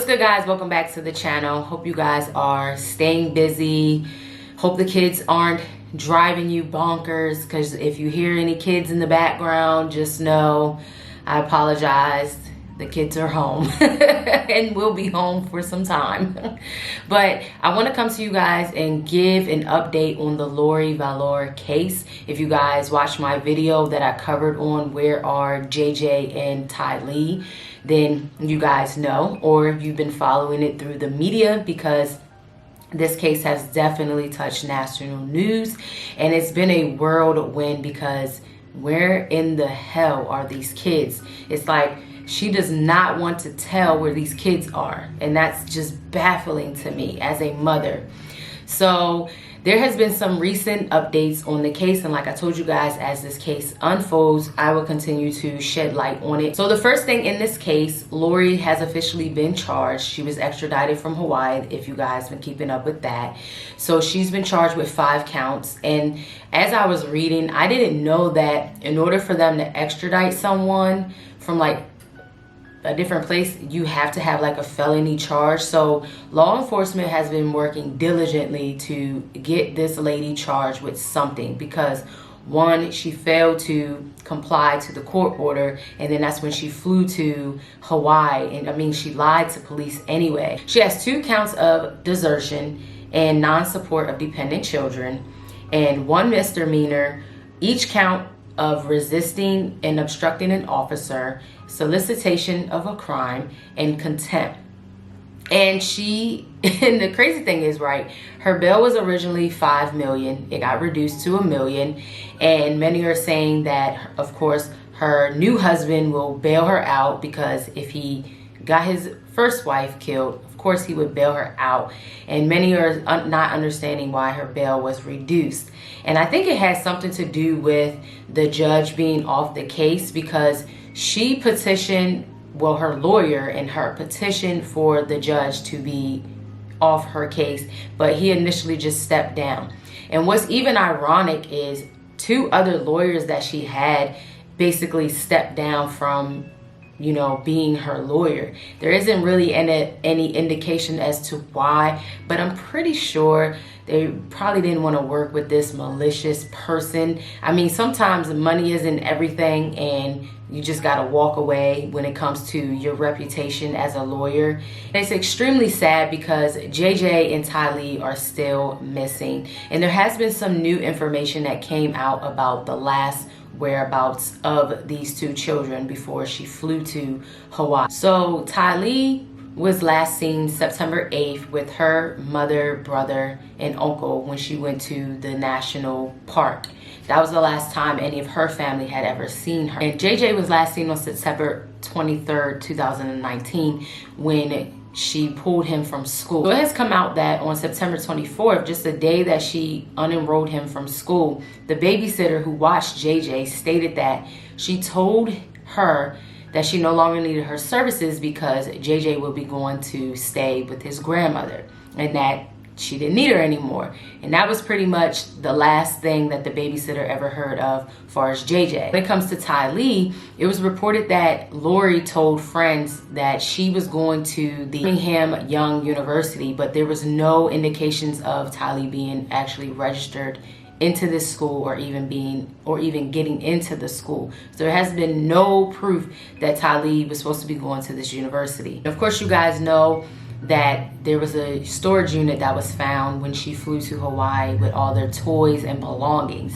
What's good, guys? Welcome back to the channel. Hope you guys are staying busy. Hope the kids aren't driving you bonkers, because if you hear any kids in the background, just know I apologize. The kids are home and will be home for some time. But I want to come to you guys and give an update on the Lori Vallow case. If you guys watched my video that I covered on where are JJ and Tylee, then you guys know, or if you've been following it through the media, because this case has definitely touched national news and it's been a whirlwind, because where in the hell are these kids? It's like she does not want to tell where these kids are, and that's just baffling to me as a mother. So there has been some recent updates on the case, and like I told you guys, as this case unfolds, I will continue to shed light on it. So the first thing in this case, Lori has officially been charged. She was extradited from Hawaii, if you guys been keeping up with that. So she's been charged with 5 counts. And as I was reading, I didn't know that in order for them to extradite someone from like a different place, you have to have like a felony charge. So law enforcement has been working diligently to get this lady charged with something, because one, she failed to comply to the court order, and then that's when she flew to Hawaii, and I mean, she lied to police anyway. She has 2 counts of desertion and non-support of dependent children, and 1 misdemeanor, each count of resisting and obstructing an officer, solicitation of a crime, and contempt. And she, and the crazy thing is, right, her bail was originally $5 million. It got reduced to $1 million. And many are saying that, of course, her new husband will bail her out, because if he got his first wife killed, of course he would bail her out. And many are not understanding why her bail was reduced. And I think it has something to do with the judge being off the case, because she petitioned, well, her lawyer and her petition for the judge to be off her case, but he initially just stepped down. And what's even ironic is 2 other lawyers that she had basically stepped down from, you know, being her lawyer. There isn't really any indication as to why, but I'm pretty sure they probably didn't want to work with this malicious person. I mean, sometimes money isn't everything, and you just got to walk away when it comes to your reputation as a lawyer. It's extremely sad because JJ and Tylee are still missing, and there has been some new information that came out about the last whereabouts of these 2 children before she flew to Hawaii. So Tylee was last seen September 8th with her mother, brother, and uncle when she went to the national park. That was the last time any of her family had ever seen her. And JJ was last seen on September 23rd, 2019, when she pulled him from school. So it has come out that on September 24th, just the day that she unenrolled him from school, the babysitter who watched JJ stated that she told her that she no longer needed her services because JJ would be going to stay with his grandmother, and that she didn't need her anymore. And that was pretty much the last thing that the babysitter ever heard of as far as JJ. When it comes to Tylee, it was reported that Lori told friends that she was going to the Birmingham Young University, but there was no indications of Tylee being actually registered into this school, or even getting into the school. So there has been no proof that Tylee was supposed to be going to this university. And of course, you guys know that there was a storage unit that was found when she flew to Hawaii with all their toys and belongings.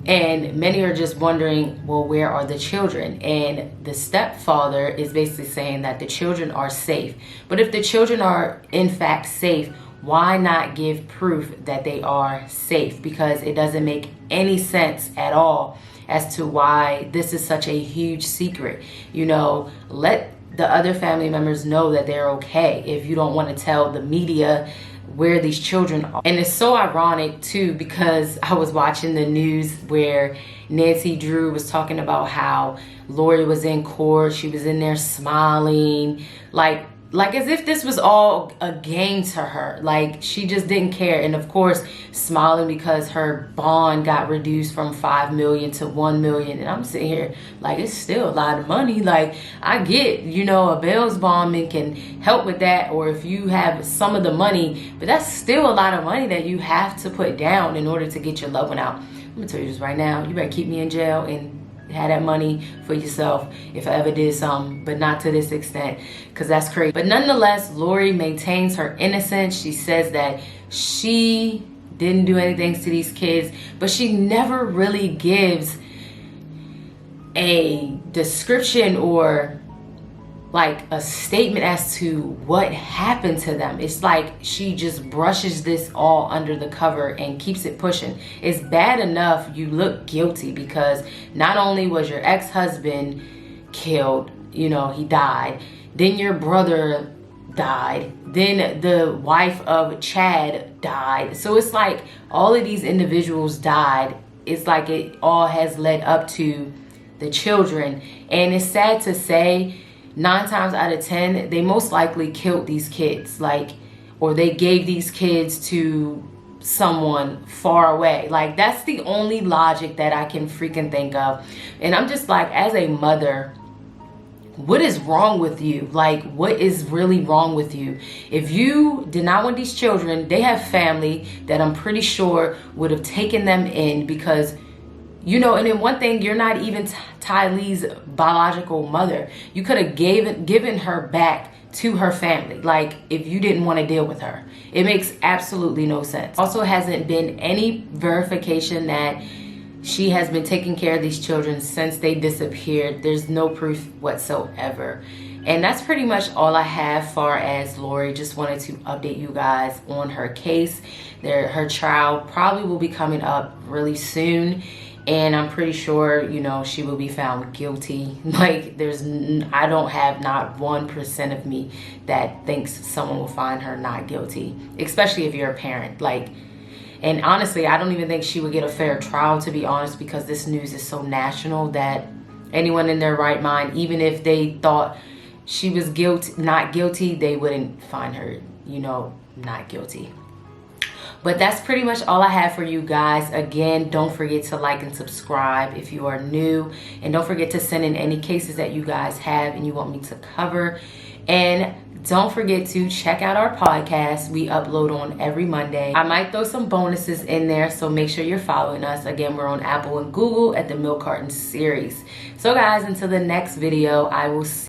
And many are just wondering, well, where are the children? And the stepfather is basically saying that the children are safe. But if the children are in fact safe, why not give proof that they are safe? Because it doesn't make any sense at all as to why this is such a huge secret. You know, let the other family members know that they're okay if you don't want to tell the media where these children are. And it's so ironic too, because I was watching the news where Nancy Drew was talking about how Lori was in court, she was in there smiling, like like as if this was all a game to her. Like she just didn't care. And of course, smiling because her bond got reduced from 5 million to 1 million. And I'm sitting here like, it's still a lot of money. Like I get, you know, a bail's bondman can help with that, or if you have some of the money, but that's still a lot of money that you have to put down in order to get your loved one out. I'm gonna tell you this right now, you better keep me in jail and have that money for yourself if I ever did something, but not to this extent, because that's crazy. But nonetheless, Lori maintains her innocence. She says that she didn't do anything to these kids, but she never really gives a description or like a statement as to what happened to them. It's like she just brushes this all under the cover and keeps it pushing. It's bad enough you look guilty because not only was your ex-husband killed, you know, he died, then your brother died, then the wife of Chad died. So it's like all of these individuals died. It's like it all has led up to the children. And it's sad to say, 9 times out of 10, they most likely killed these kids, like, or they gave these kids to someone far away. Like, that's the only logic that I can freaking think of. And I'm just like, as a mother, what is wrong with you? Like, what is really wrong with you? If you did not want these children, they have family that I'm pretty sure would have taken them in because, you know, and then one thing, you're not even Tylee's biological mother. You could have given her back to her family, like if you didn't want to deal with her. It makes absolutely no sense. Also, hasn't been any verification that she has been taking care of these children since they disappeared. There's no proof whatsoever. And that's pretty much all I have far as Lori. Just wanted to update you guys on her case. Her trial probably will be coming up really soon. And I'm pretty sure, you know, she will be found guilty. Like, I don't have not 1% of me that thinks someone will find her not guilty, especially if you're a parent. Like, and honestly, I don't even think she would get a fair trial, to be honest, because this news is so national that anyone in their right mind, even if they thought she was not guilty, they wouldn't find her, you know, not guilty. But that's pretty much all I have for you guys. Again, don't forget to like and subscribe if you are new. And don't forget to send in any cases that you guys have and you want me to cover. And don't forget to check out our podcast. We upload on every Monday. I might throw some bonuses in there, so make sure you're following us. Again, we're on Apple and Google at the Milk Carton Series. So guys, until the next video, I will see